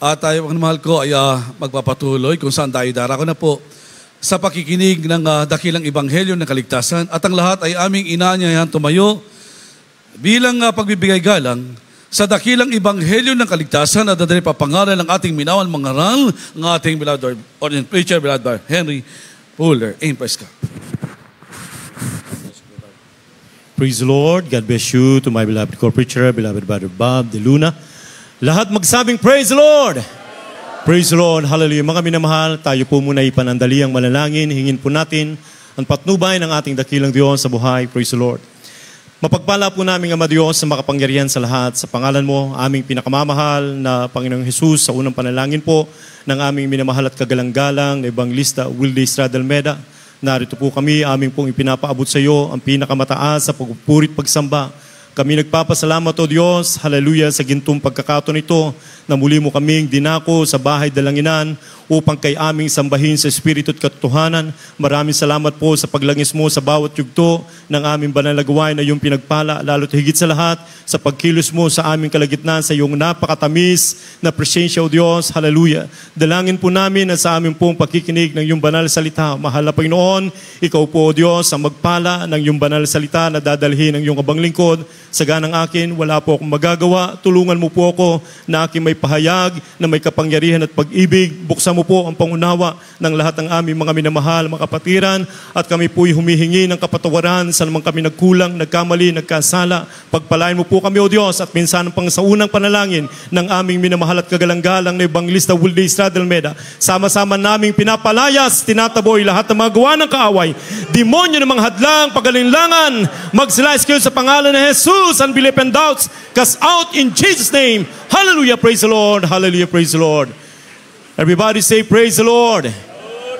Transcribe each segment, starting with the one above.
At tayo, mga mahal ko, ay magpapatuloy kung saan tayo darako na po sa pakikinig ng dakilang ebanghelyo ng kaligtasan. At ang lahat ay aming inaanyayahan tumayo bilang pagbibigay galang sa dakilang ebanghelyo ng kaligtasan na dadali papangaral ng ating minawan mangaral, ng ating beloved ordinary preacher, beloved Henry Fuller. Amen. Praise God. Praise the Lord. God bless you to my beloved co-preacher, beloved Brother Bob De Luna. Lahat magsabing, Praise the Lord! Praise the Lord! Hallelujah! Mga minamahal, tayo po muna ipanandali ang manalangin. Hingin po natin ang patnubay ng ating dakilang Diyos sa buhay. Praise the Lord! Mapagpala po namin, Ama Diyos, sa makapangyarihan sa lahat. Sa pangalan mo, aming pinakamamahal na Panginoong Jesus, sa unang panalangin po ng aming minamahal at kagalang-galang na Evangelista Wilde Estrada Almeda. Narito po kami, aming pong ipinapaabot sa iyo ang pinakamataas sa pagpupurit pagsamba. Kami nagpapasalamat, O Diyos, hallelujah, sa gintong pagkakataon ito na muli mo kaming dinako sa bahay dalanginan upang kay aming sambahin sa Espiritu at katotohanan. Maraming salamat po sa paglangis mo sa bawat yugto ng aming banal na gawain na iyong pinagpala, lalo't higit sa lahat sa pagkilos mo sa aming kalagitnaan sa iyong napakatamis na presensya, O Diyos, hallelujah. Dalangin po namin na sa aming pong pakikinig ng iyong banal salita. Mahal na Panginoon, ikaw po, O Diyos, ang magpala ng iyong banal salita na dadalhin ng iyong abang lingkod. Sa ganang akin, wala po akong magagawa. Tulungan mo po ako na aking may pahayag, na may kapangyarihan at pag-ibig. Buksan mo po ang pangunawa ng lahat ng aming mga minamahal, mga kapatiran, at kami po'y humihingi ng kapatawaran sa namang kami nagkulang, nagkamali, nagkasala. Pagpalain mo po kami, O Diyos, at minsan pang sa unang panalangin ng aming minamahal at kagalang-galang na Evangelista Wilde Estrada Almeda. Sama-sama naming pinapalayas, tinataboy lahat ng mga gawa ng kaaway, demonyo ng mga hadlang, pagalinlangan, magsilayas kayo sa pangalan ng Jesus, unbelief and doubts, cast out in Jesus' name. Hallelujah, praise the Lord. Hallelujah, praise the Lord. Everybody say, praise the Lord.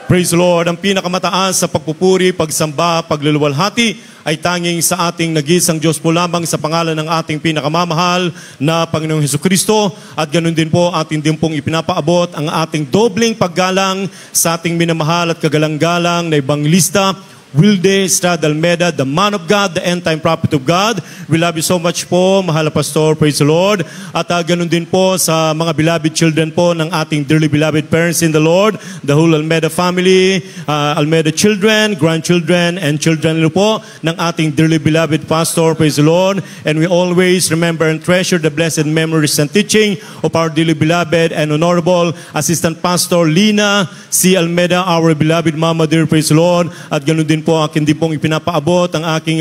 Praise the Lord. Ang pinakamataas sa pagpupuri, pagsamba, pagluluwalhati ay tanging sa ating nag-iisang Diyos po lamang sa pangalan ng ating pinakamamahal na Panginoong Hesukristo. At ganun din po ating din pong ipinapaabot ang ating dobling paggalang sa ating minamahal at kagalang-galang na Evangelista Wilde Estrada Almeda, the man of God, the end-time prophet of God. We love you so much po, mahal na pastor, praise the Lord. At ganun din po sa mga beloved children po ng ating dearly beloved parents in the Lord, the whole Almeda family, Almeda children, grandchildren, and children po ng ating dearly beloved pastor, praise the Lord. And we always remember and treasure the blessed memories and teaching of our dearly beloved and honorable Assistant Pastor Lina C. Almeda, our beloved Mama dear, praise the Lord. At ganun din po akin din pong ipinapaabot ang aking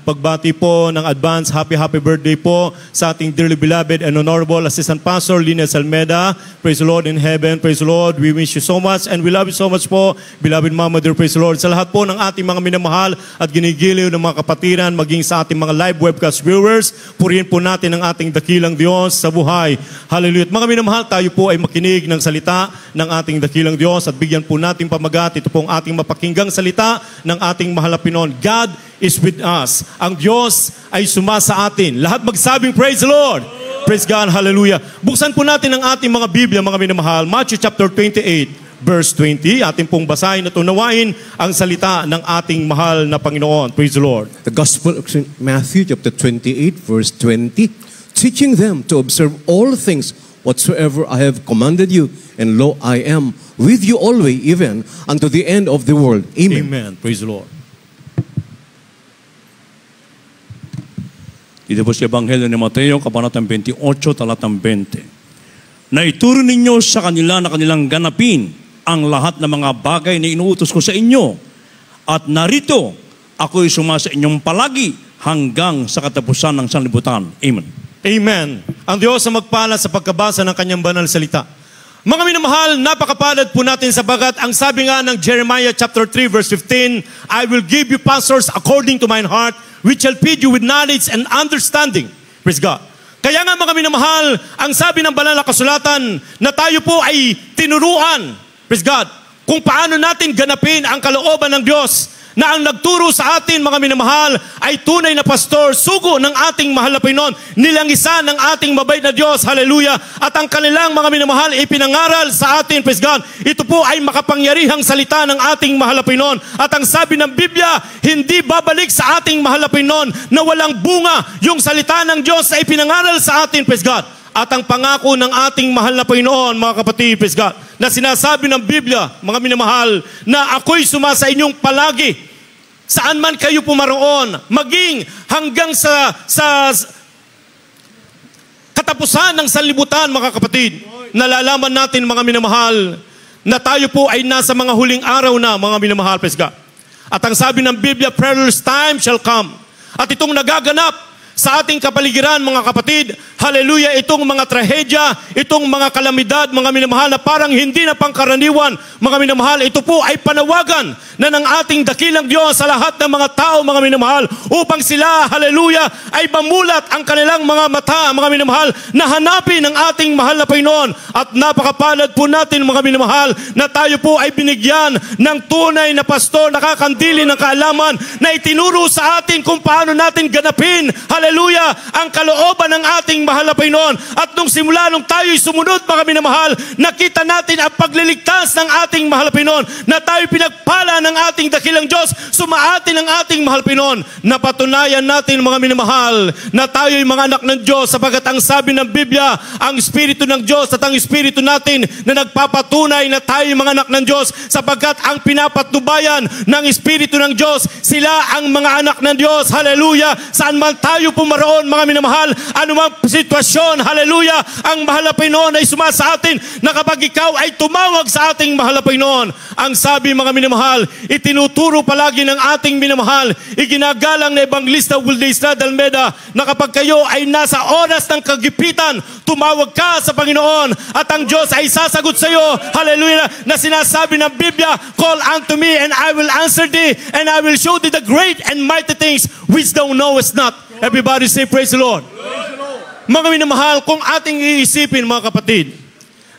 pagbati po ng advance happy birthday po sa ating dearly beloved and honorable Assistant Pastor Linus Almeda. Praise the Lord in heaven. Praise the Lord. We wish you so much and we love you so much po, beloved Mama dear. Praise the Lord. Sa lahat po ng ating mga minamahal at ginigiliw ng mga kapatiran, maging sa ating mga live webcast viewers, purihin po natin ang ating dakilang Diyos sa buhay. Hallelujah. At mga minamahal, tayo po ay makinig ng salita ng ating dakilang Diyos at bigyan po natin pamagat. Ito po ang ating mapakinggang salita ng ating mahal na Pinoon. God is with us. Ang Diyos ay sumasa atin. Lahat magsabing, praise the Lord. Praise God. Hallelujah. Buksan po natin ang ating mga Biblia, mga minamahal. Matthew chapter 28, verse 20. Ating pong basahin at unawain ang salita ng ating mahal na Panginoon. Praise the Lord. The Gospel of Matthew chapter 28, verse 20. Teaching them to observe all things whatsoever I have commanded you, and lo, I am with you always, even unto the end of the world. Amen. Amen. Praise the Lord. Ito po sa Ebanghelyo ni Mateo, kabanatang 28, talatang 20. Na ituro ninyo sa kanila na kanilang ganapin ang lahat ng mga bagay na inuutos ko sa inyo. At narito, ako'y sumasa inyong palagi hanggang sa katapusan ng sanlibutan. Amen. Amen. Ang Diyos ang magpala sa pagkabasa ng kanyang banal salita. Mga minamahal, napakapalad po natin sabagat ang sabi nga ng Jeremiah chapter 3 verse 15, I will give you pastors according to mine heart, which shall feed you with knowledge and understanding. Praise God. Kaya nga mga minamahal, ang sabi ng banal na kasulatan na tayo po ay tinuruan, praise God, kung paano natin ganapin ang kalooban ng Diyos na ang nagturo sa atin, mga minamahal, ay tunay na pastor, sugo ng ating mahal na Panginoon, nilangisan ng ating mabait na Diyos, hallelujah, at ang kanilang mga minamahal ipinangaral sa atin, praise God. Ito po ay makapangyarihang salita ng ating mahal na Panginoon. At ang sabi ng Biblia, hindi babalik sa ating mahal na Panginoon na walang bunga yung salita ng Diyos na ipinangaral sa atin, praise God. at ang pangako ng ating mahal na Panginoon, mga kapatid, praise God, na sinasabi ng Biblia, mga minamahal, na ako'y sumasa inyong palagi, saan man kayo pumaroon, maging hanggang sa katapusan ng sanlibutan, mga kapatid. Nalalaman natin, mga minamahal, na tayo po ay nasa mga huling araw na, mga minamahal, praise God. At ang sabi ng Biblia, perilous time shall come. At itong nagaganap sa ating kapaligiran, mga kapatid, hallelujah, itong mga trahedya, itong mga kalamidad, mga minamahal, na parang hindi na pangkaraniwan, mga minamahal, ito po ay panawagan na ng ating dakilang Diyos sa lahat ng mga tao, mga minamahal, upang sila, hallelujah, ay mamulat ang kanilang mga mata, mga minamahal, na hanapin ang ating mahal na Panginoon. At napakapalad po natin, mga minamahal, na tayo po ay binigyan ng tunay na pastor, nakakandili ng kaalaman, na itinuro sa atin kung paano natin ganapin, hallelujah, ang kalooban ng ating mahal na Panginoon. At nung simula, nung tayo'y sumunod, mga minamahal, nakita natin ang pagliligtas ng ating mahal na Panginoon, na tayo'y pinagpala ng ating dakilang Diyos, sumaatin ang ating mahal na Panginoon. Napatunayan natin, mga minamahal, na tayo'y mga anak ng Diyos, sapagkat ang sabi ng Biblia, ang Espiritu ng Diyos at ang Espiritu natin na nagpapatunay na tayo'y mga anak ng Diyos, sapagkat ang pinapatnubayan ng Espiritu ng Diyos, sila ang mga anak ng Diyos, hallelujah, saan man tayo pumaroon, mga minamahal, anumang sitwasyon, hallelujah, ang mahal na Panginoon ay sumasa atin, na kapag ikaw ay tumawag sa ating mahal na Panginoon, ang sabi, mga minamahal, itinuturo palagi ng ating minamahal, iginagalang na Evangelista Wilde Estrada Almeida, na kapag kayo ay nasa oras ng kagipitan, tumawag ka sa Panginoon, at ang Diyos ay sasagot sa iyo, hallelujah, na sinasabi ng Biblia, call unto me and I will answer thee, and I will show thee the great and mighty things which thou knowest not. Everybody say, praise the Lord. Mga minamahal, kung ating iisipin, mga kapatid,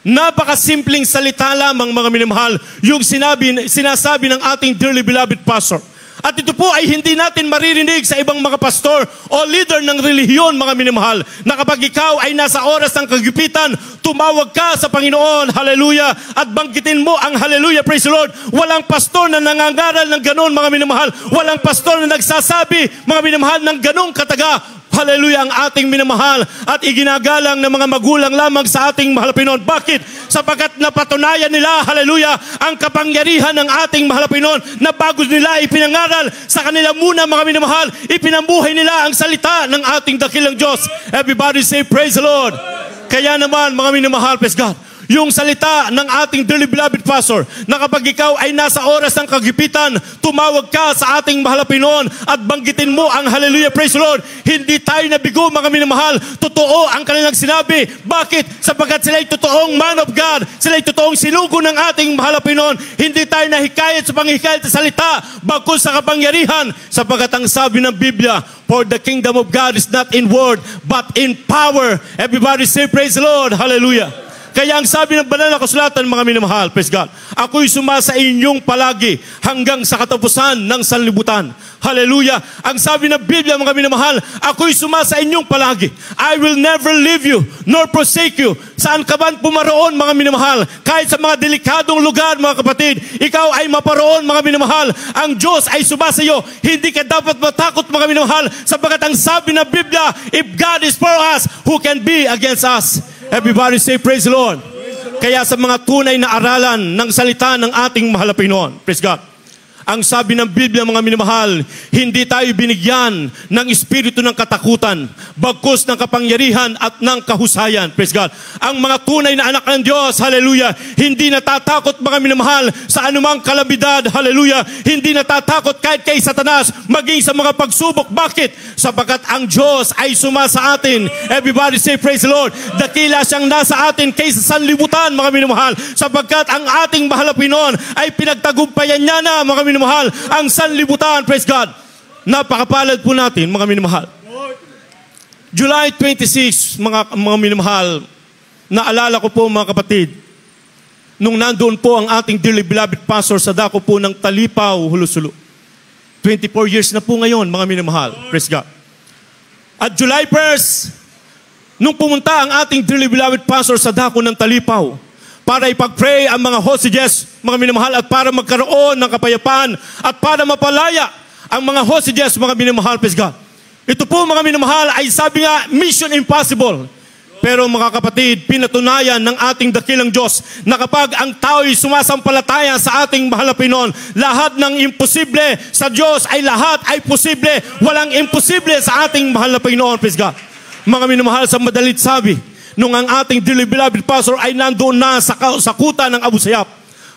napakasimpleng salita lamang, mga minamahal, yung sinasabi ng ating dearly beloved pastor. At ito po ay hindi natin maririnig sa ibang mga pastor o leader ng relihiyon, mga minamahal, na kapag ikaw ay nasa oras ng kagipitan, tumawag ka sa Panginoon, hallelujah, at banggitin mo ang hallelujah, praise the Lord. Walang pastor na nangangaral ng ganon, mga minamahal. Walang pastor na nagsasabi, mga minamahal, ng ganong kataga. Hallelujah, ang ating minamahal at iginagalang ng mga magulang lamang sa ating mahal na Panginoon. Bakit? Sapagkat napatunayan nila, hallelujah, ang kapangyarihan ng ating mahal na Panginoon, na bago nila ipinangaral sa kanila muna, mga minamahal, ipinambuhay nila ang salita ng ating dakilang Diyos. Everybody say, praise the Lord. Kaya naman, mga minamahal, praise God, yung salita ng ating dearly beloved pastor, na kapag ikaw ay nasa oras ng kagipitan, tumawag ka sa ating mahal na Panginoon at banggitin mo ang hallelujah, praise the Lord. Hindi tayo nabigo, mga minamahal. Totoo ang kanilang sinabi. Bakit? Sapagkat sila'y totoong man of God. Sila'y totoong sinugo ng ating mahal na Panginoon. Hindi tayo nahikayat sa panghikayat sa salita, bagkus sa kapangyarihan. Sapagkat ang sabi ng Biblia, for the kingdom of God is not in word, but in power. Everybody say, praise the Lord. Hallelujah. Kaya ang sabi ng banal na kasulatan, mga minamahal, praise God, ako'y sumasa inyong palagi hanggang sa katapusan ng sanlibutan. Hallelujah. Ang sabi ng Biblia, mga minamahal, ako'y sumasa inyong palagi. I will never leave you, nor forsake you. Saan ka man pumaroon, mga minamahal, kahit sa mga delikadong lugar, mga kapatid, ikaw ay maparoon, mga minamahal. Ang Diyos ay sumasa iyo. Hindi ka dapat matakot, mga minamahal, sapagkat ang sabi ng Biblia, if God is for us, who can be against us? Everybody say, praise the Lord. Kaya sa mga tunay na aralan ng salita ng ating mahal na Panginoon, praise God, ang sabi ng Biblia, mga minamahal, hindi tayo binigyan ng espiritu ng katakutan, bagkus ng kapangyarihan at ng kahusayan. Praise God. Ang mga tunay na anak ng Diyos, hallelujah, hindi natatakot, mga minamahal, sa anumang kalamidad, hallelujah, hindi natatakot kahit kay Satanas, maging sa mga pagsubok. Bakit? Sapagkat ang Diyos ay sumasa atin. Everybody say, praise the Lord. Dakila siyang nasa atin kaysa sanlibutan, mga minamahal, sapagkat ang ating mahal na Panginoon ay pinagtagumpayan niya na, mga minamahal, ang sanlibutan. Praise God. Napakapalad po natin, mga minamahal. July 26, mga minamahal, naalala ko po, mga kapatid, nung nandoon po ang ating dearly beloved pastor sa dako po ng Talipaw, Hulusulu. 24 years na po ngayon, mga minamahal. Praise God. At July 1st, nung pumunta ang ating dearly beloved pastor sa dako ng Talipaw, para ipag-pray ang mga hostages, mga minamahal, at para magkaroon ng kapayapaan at para mapalaya ang mga hostages, mga minamahal, praise God. Ito po, mga minamahal, ay sabi nga, mission impossible. Pero mga kapatid, pinatunayan ng ating dakilang Diyos na kapag ang tao'y sumasampalataya sa ating mahal na Panginoon, lahat ng imposible sa Diyos ay lahat ay posible. Walang imposible sa ating mahal na Panginoon. Praise God. Mga minamahal, sa madalit sabi, nung ang ating dearly beloved pastor ay nandoon na sa kuta ng Abu Sayyaf.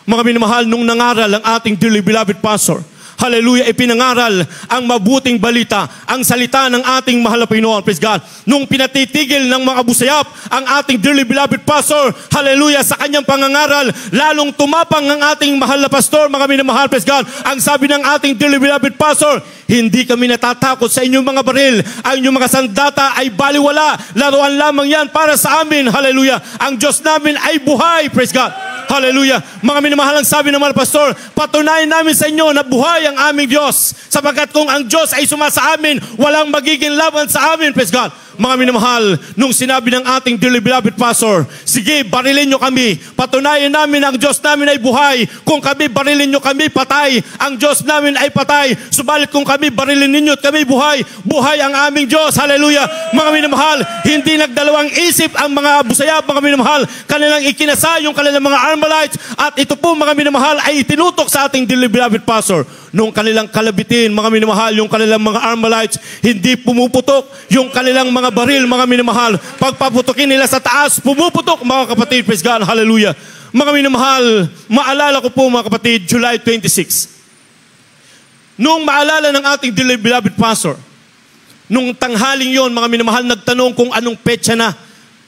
Mga minamahal, nung nangaral ang ating dearly beloved pastor, hallelujah, ipinangaral ang mabuting balita, ang salita ng ating mahal na Panginoon. Praise God. Nung pinatitigil ng mga Abu Sayyaf ang ating dearly beloved pastor, hallelujah, sa kanyang pangangaral, lalong tumapang ang ating mahal na pastor, mga minamahal. Praise God. Ang sabi ng ating dearly beloved pastor, hindi kami natatakot sa inyong mga baril. Ang inyong mga sandata ay baliwala. Laruan lamang yan para sa amin. Hallelujah. Ang Diyos namin ay buhay. Praise God. Hallelujah. Mga minamahal, ang sabi ng mga pastor, patunayan namin sa inyo na buhay ang aming Diyos. Sapagkat kung ang Diyos ay sumasa amin, walang magiging laban sa amin. Praise God. Mga minamahal, nung sinabi ng ating dearly beloved pastor, sige, barilin nyo kami. Patunayan namin ang Diyos namin ay buhay. Kung kami barilin nyo kami, patay. Ang Diyos namin ay patay. Subalit kung kami barilin ninyo at kami buhay, buhay ang aming Diyos. Hallelujah. Mga minamahal, hindi nagdalawang isip ang mga Abu Sayyaf, mga minamahal. Kanilang ikinasa yung kanilang mga Armalites. At ito po, mga minamahal, ay itinutok sa ating dearly beloved pastor. Nung kanilang kalabitin, mga minamahal, yung kanilang mga Armalites, hindi pumuputok yung kanilang mga baril, mga minamahal. Pagpaputokin nila sa taas, pumuputok, mga kapatid. Praise God. Hallelujah. Mga minamahal, maalala ko po, mga kapatid, July 26. Nung maalala ng ating dearly beloved pastor, nung tanghaling yon, mga minamahal, nagtanong kung anong petsa na,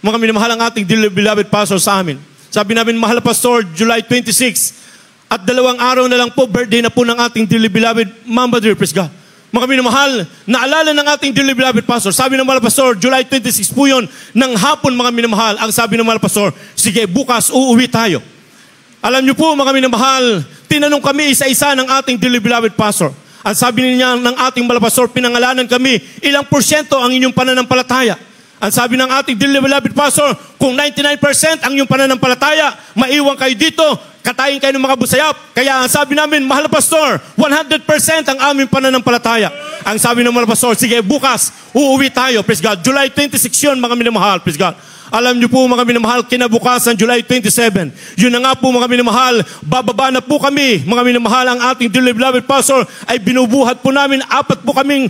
mga minamahal, ang ating dearly beloved pastor sa amin. Sabi namin, mahal na pastor, July 26. At 2 araw na lang po, birthday na po ng ating dearly beloved Mama Dear. Praise God. Mga minamahal, naalala ng ating dearly beloved pastor. Sabi ng mga pastor, July 26 po yun, ng hapon, mga minamahal. Ang sabi ng mga pastor, sige, bukas uuwi tayo. Alam niyo po, mga minamahal, tinanong kami isa-isa ng ating dearly beloved pastor. Ang sabi niya ng ating mga pastor, pinangalanan kami, ilang porsyento ang inyong pananampalataya. Ang sabi ng ating dearly beloved pastor, kung 99% ang inyong pananampalataya, maiwan kayo dito, katayin kayo ng mga Abu Sayyaf. Kaya ang sabi namin, mahal na pastor, 100% ang aming pananampalataya. Ang sabi ng mga pastor, sige, bukas, uuwi tayo. Praise God. July 26 yun, mga minamahal. Praise God. Alam niyo po, mga minamahal, kinabukasan, July 27. Yun na nga po, mga minamahal, bababa na po kami, mga minamahal, ang ating dearly beloved pastor, ay binubuhat po namin, 4 po kaming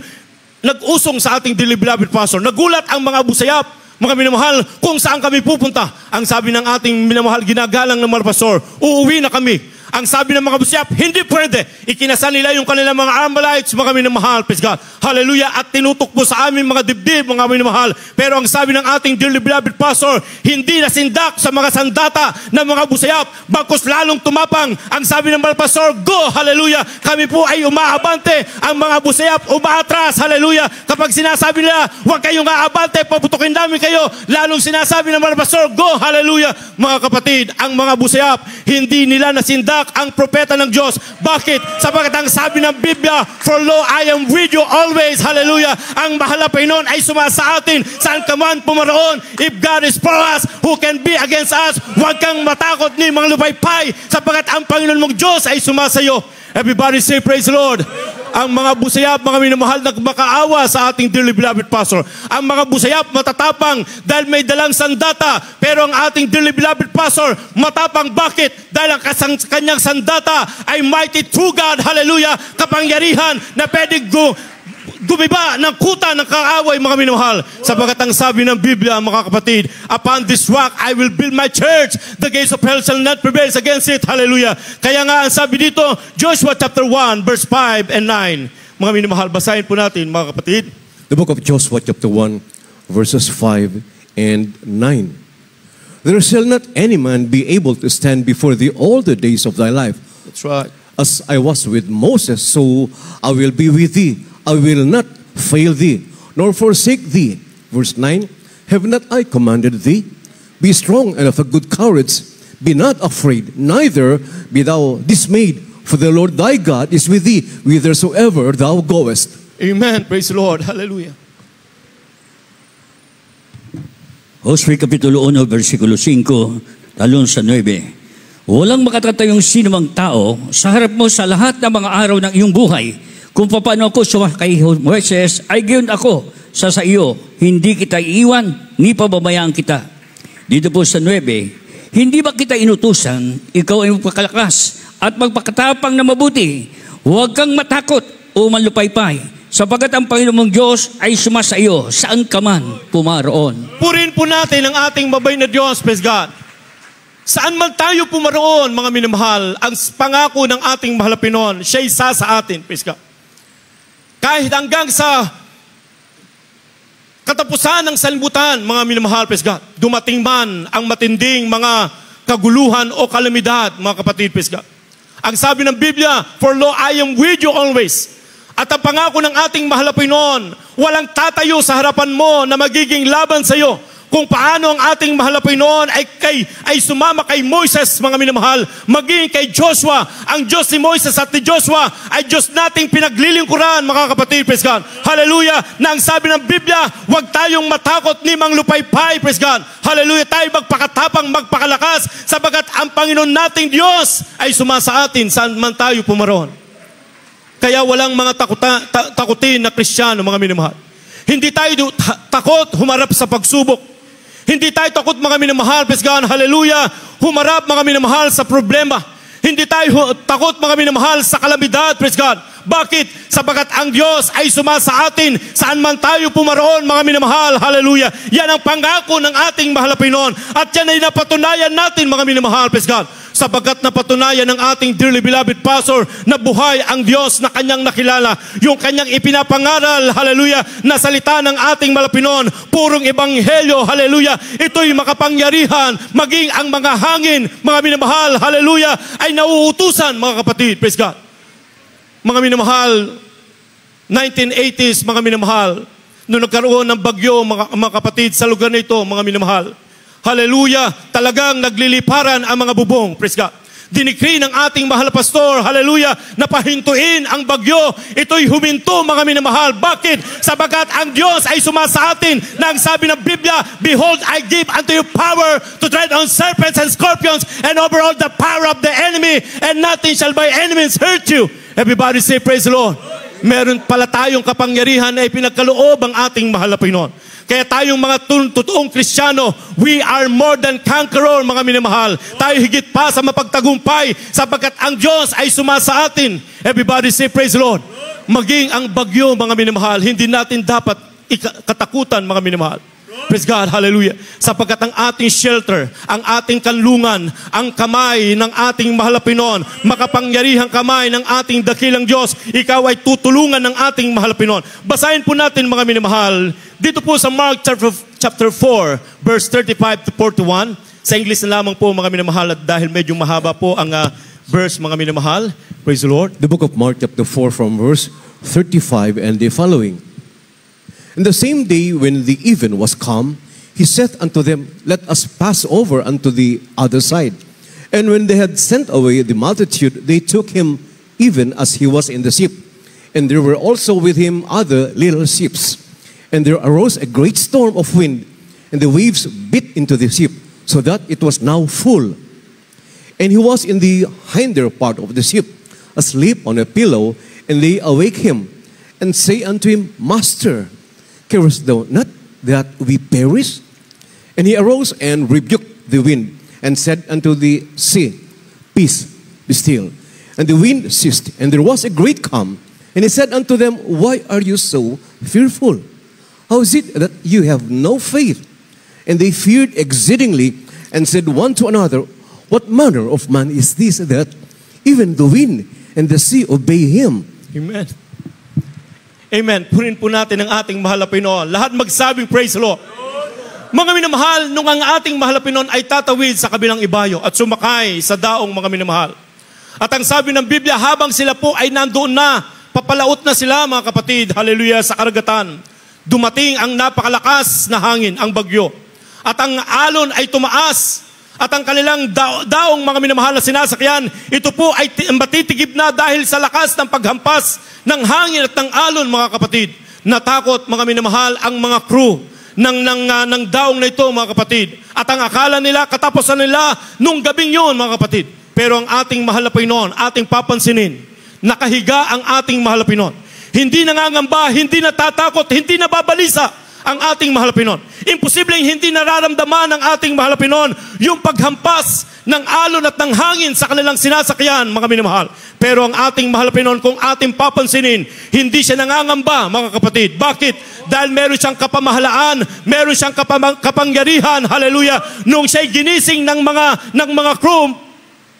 nag-usong sa ating dearly beloved pastor. Nagulat ang mga Abu Sayyaf, mga minamahal, kung saan kami pupunta. Ang sabi ng ating minamahal, ginagalang ng mga pastor, uuwi na kami. Ang sabi ng mga Abu Sayyaf, hindi pwede. Ikinasal nila yung kanilang mga Armalites, mga minamahal. Praise God. Hallelujah. At tinutok po sa amin mga dibdib, mga minamahal. Pero ang sabi ng ating dearly beloved pastor, hindi nasindak sa mga sandata ng mga Abu Sayyaf, bagkus lalong tumapang. Ang sabi ng mga pastor, go, hallelujah. Kami po ay umaabante. Ang mga Abu Sayyaf umaatras, hallelujah. Kapag sinasabi nila, huwag kayong aabante, paputukin namin kayo. Lalong sinasabi ng mga pastor, go, hallelujah. Mga kapatid, ang mga Abu Sayyaf, hindi nila nasindak ang propeta ng Diyos. Bakit? Sapagkat ang sabi ng Biblia, for lo, I am with you always. Hallelujah. Ang mahal na Panginoon ay sumasa atin saan ka man pumaroon. If God is for us, who can be against us? Huwag kang matakot ni mga lupaypay sapagkat ang Panginoon mong Diyos ay sumasayo. Everybody say praise the Lord. Ang mga Abu Sayyaf, mga minamahal, nagmakaawa sa ating dearly beloved pastor. Ang mga Abu Sayyaf matatapang dahil may dalang sandata. Pero ang ating dearly beloved pastor matapang. Bakit? Dahil ang kanyang sandata ay mighty true God. Hallelujah. Kapangyarihan na pwedeng gumiba ng kuta ng kaaway, mga minamahal. Sapagkat ang sabi ng Biblia, mga kapatid, upon this rock I will build my church. The gates of hell shall not prevail against it. Hallelujah. Kaya nga ang sabi dito, Joshua chapter 1 verse 5 and 9. Mga minamahal, basahin po natin, mga kapatid. The book of Joshua chapter 1 verses 5 and 9. There shall not any man be able to stand before thee all the days of thy life. That's right. As I was with Moses, so I will be with thee. I will not fail thee, nor forsake thee. Verse 9, have not I commanded thee? Be strong and of a good courage. Be not afraid, neither be thou dismayed. For the Lord thy God is with thee, whithersoever thou goest. Amen. Praise the Lord. Hallelujah. Josue Kapitulo 1, versikulo 5, talon sa 9. Walang makatatayong sinumang tao sa harap mo sa lahat ng mga araw ng iyong buhay. kung paano ako sumakay Moises, ay gayon ako sa iyo. Hindi kita iiwan, ni pababayaan kita. Dito po sa 9, hindi ba kita inutusan, ikaw ay magpakalakas at magpakatapang na mabuti. Huwag kang matakot o malupaypay, sapagat ang Panginoong Diyos ay sumasa iyo, saan ka man pumaroon. Purihin po natin ang ating mabay na Diyos, praise God. Saan man tayo pumaroon, mga minamahal, ang pangako ng ating mahal na Panginoon, siya isa sa atin, praise God. Kahit hanggang sa katapusan ng sanlibutan, mga minamahal, praise God, dumating man ang matinding mga kaguluhan o kalamidad, mga kapatid, praise God. Ang sabi ng Biblia, for lo, I am with you always. At ang pangako ng ating mahal na Panginoon, walang tatayo sa harapan mo na magiging laban sa iyo. Kung paano ang ating mahal na Panginoon ay sumama kay Moises, mga minamahal, maging kay Joshua. Ang Diyos ni Moises at ni Joshua ay Diyos nating pinaglilingkuran, mga kapatid, praise God. Hallelujah! Na ang sabi ng Biblia, huwag tayong matakot ni mang lupaypay, praise God. Hallelujah! Tayo magpakatapang, magpakalakas, sabagat ang Panginoon nating Diyos ay sumasa atin saan man tayo pumaroon. Kaya walang mga takutin na Kristiyano, mga minamahal. Hindi tayo takot humarap sa pagsubok. Hindi tayo takot, mga minamahal, praise God, hallelujah, humarap, mga minamahal, sa problema. Hindi tayo takot, mga minamahal, sa kalamidad, praise God. Bakit? Sabagat ang Diyos ay sumasa atin saan man tayo pumaroon, mga minamahal, hallelujah. Yan ang pangako ng ating mahal na Panginoon. At yan ay napatunayan natin, mga minamahal, praise God. Sabagat napatunayan ng ating dearly beloved pastor na buhay ang Diyos na kanyang nakilala. Yung kanyang ipinapangaral, hallelujah, na salita ng ating malapinon, purong ebanghelyo, hallelujah. Ito'y makapangyarihan, maging ang mga hangin, mga minamahal, hallelujah, ay nauutusan, mga kapatid, praise God. Mga minamahal, 1980s, mga minamahal, nung nagkaroon ng bagyo, mga kapatid, sa lugar na ito, mga minamahal, hallelujah, talagang nagliliparan ang mga bubong, praise God. Dinikri ng ating mahal na pastor, hallelujah, na pahintuin ang bagyo. Ito'y huminto, mga minamahal. Bakit? Sabagat ang Diyos ay sumasa atin na ang sabi ng Biblia, behold, I give unto you power to tread on serpents and scorpions and over all the power of the enemy, and nothing shall by enemies hurt you. Everybody say, praise the Lord. Meron pala tayong kapangyarihan na ipinagkaloob ang ating mahal na Panginoon. Kaya tayong mga totoong Kristiyano, we are more than conqueror, mga minamahal. Tayo higit pa sa mapagtagumpay, sapagkat ang Diyos ay sumasa atin. Everybody say, praise the Lord. Maging ang bagyo, mga minamahal, hindi natin dapat katakutan, mga minamahal. Praise God, hallelujah. Sapagkat ang ating shelter, ang ating kanlungan, ang kamay ng ating mahal na Panginoon, makapangyarihang kamay ng ating dakilang Diyos, ikaw ay tutulungan ng ating mahal na Panginoon. Basahin po natin, mga minamahal, dito po sa Mark chapter 4, verse 35 to 41. Sa English na lamang po, mga minamahal, at dahil medyo mahaba po ang verse, mga minamahal. Praise the Lord. The book of Mark chapter 4 from verse 35 and the following. And the same day when the even was come, he said unto them, let us pass over unto the other side. And when they had sent away the multitude, they took him even as he was in the ship. And there were also with him other little ships. And there arose a great storm of wind, and the waves beat into the ship, so that it was now full. And he was in the hinder part of the ship, asleep on a pillow, and they awake him, and say unto him, Master, carest thou not that we perish? And he arose and rebuked the wind, and said unto the sea, Peace, be still. And the wind ceased, and there was a great calm. And he said unto them, Why are you so fearful? How is it that you have no faith? And they feared exceedingly, and said one to another, What manner of man is this, that even the wind and the sea obey him? Amen. Amen. Punin po natin ang ating mahal na Panginoon. Lahat magsabing praise the Lord. Mga minamahal, nung ang ating mahal na Panginoon ay tatawid sa kabilang ibayo at sumakay sa daong, mga minamahal. At ang sabi ng Biblia, habang sila po ay nandoon na, papalaot na sila, mga kapatid, hallelujah, sa karagatan. Dumating ang napakalakas na hangin, ang bagyo. At ang alon ay tumaas. At ang kanilang daong, mga minamahal na sinasakyan, ito po ay matitigib na dahil sa lakas ng paghampas ng hangin at ng alon, mga kapatid. Natakot, mga minamahal, ang mga crew ng daong na ito, mga kapatid. At ang akala nila, katapusan nila nung gabing yun, mga kapatid. Pero ang ating mahal na Panginoon, ating papansinin, nakahiga ang ating mahal na Panginoon. hindi nangangamba, hindi natatakot, hindi nababalisa ang ating mahal na Panginoon. Imposibleng hindi nararamdaman ng ating mahal na Panginoon yung paghampas ng alon at ng hangin sa kanilang sinasakyan, mga minamahal. Pero ang ating mahal na Panginoon, kung ating papansinin, hindi siya nangangamba, mga kapatid. Bakit? Dahil meron siyang kapamahalaan, meron siyang kapangyarihan, hallelujah, nung siya'y ginising ng mga crew,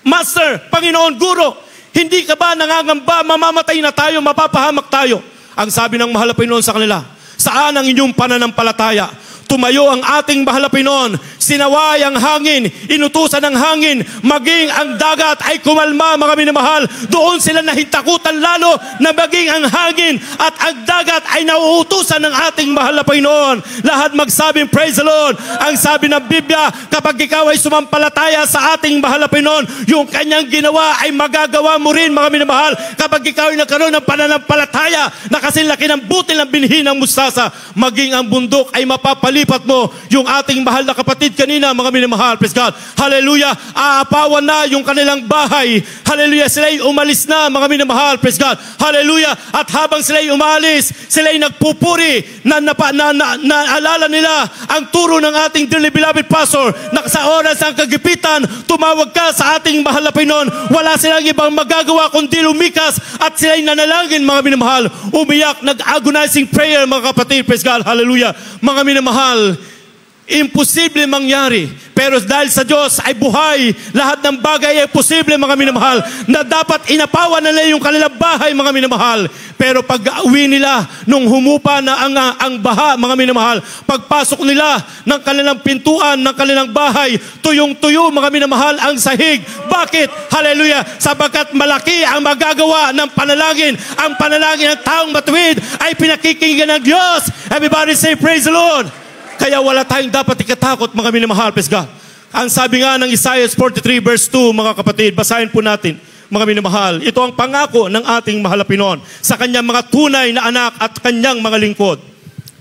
Master, Panginoon, Guro, hindi ka ba nangangamba, mamamatay na tayo, mapapahamak tayo? Ang sabi ng mahal na Panginoon sa kanila, saan ang inyong pananampalataya? Tumayo ang ating mahal na Panginoon, sinaway ang hangin, inutusan ng hangin, maging ang dagat ay kumalma, mga minamahal. Doon sila nahitakutan lalo na maging ang hangin at ang dagat ay nauutusan ng ating mahal na Panginoon. Lahat magsabing, praise the Lord. Ang sabi ng Biblia, kapag ikaw ay sumampalataya sa ating mahal na Panginoon, yung kanyang ginawa ay magagawa mo rin, mga minamahal. Kapag ikaw ay nagkaroon ng pananampalataya na kasilaki ng butil ng binhi ng mustasa, maging ang bundok ay mapapalipat mo. Yung ating mahal na kapatid kanina, mga minamahal, praise God, hallelujah, aapawan na yung kanilang bahay, hallelujah, sila'y umalis na, mga minamahal, praise God, hallelujah, at habang sila'y umalis, sila'y nagpupuri, naalala nila ang turo ng ating dearly beloved pastor, na sa oras ng kagipitan, tumawag ka sa ating mahal na Panginoon, wala silang ibang magagawa kundi lumikas, at sila'y nanalangin, mga minamahal, umiyak, nag-agonizing prayer, mga kapatid, praise God, hallelujah, mga minamahal, imposible mangyari. Pero dahil sa Diyos ay buhay, lahat ng bagay ay posible, mga minamahal, na dapat inapawan nila yung kanilang bahay, mga minamahal. Pero pag uwi nila, nung humupa na ang baha, mga minamahal, pagpasok nila ng kanilang pintuan, ng kanilang bahay, tuyong-tuyo, mga minamahal, ang sahig. Bakit? Hallelujah! Sapagkat malaki ang magagawa ng panalangin. Ang panalangin ng taong matuwid ay pinakikinggan ng Diyos. Everybody say, praise the Lord! Kaya wala tayong dapat ikatakot, mga minamahal, praise God. Ang sabi nga ng Isaiah 43 verse 2, mga kapatid, basahin po natin, mga minamahal. Ito ang pangako ng ating mahal na Panginoon sa kanyang mga tunay na anak at kanyang mga lingkod.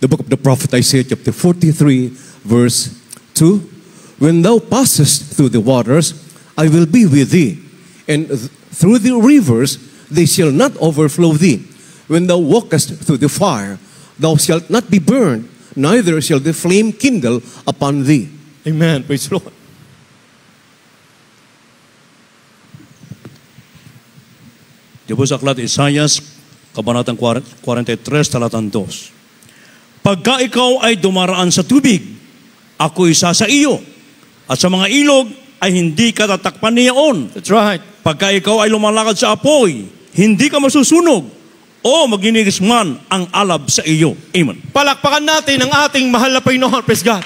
The book of the prophet Isaiah chapter 43 verse 2. When thou passest through the waters, I will be with thee, and through the rivers, they shall not overflow thee. When thou walkest through the fire, thou shalt not be burned, neither shall the flame kindle upon thee. Amen. Praise the Lord. Diyan po sa aklat Isaias, kabanatang 43, talatang 2. Pagka ikaw ay dumaraan sa tubig, ako isa sa iyo, at sa mga ilog ay hindi ka tatakpan niyaon. That's right. Pagka ikaw ay lumalakad sa apoy, hindi ka masusunog, o maginigis man ang alab sa iyo. Amen. Palakpakan natin ang ating mahal na Panginoon, praise God.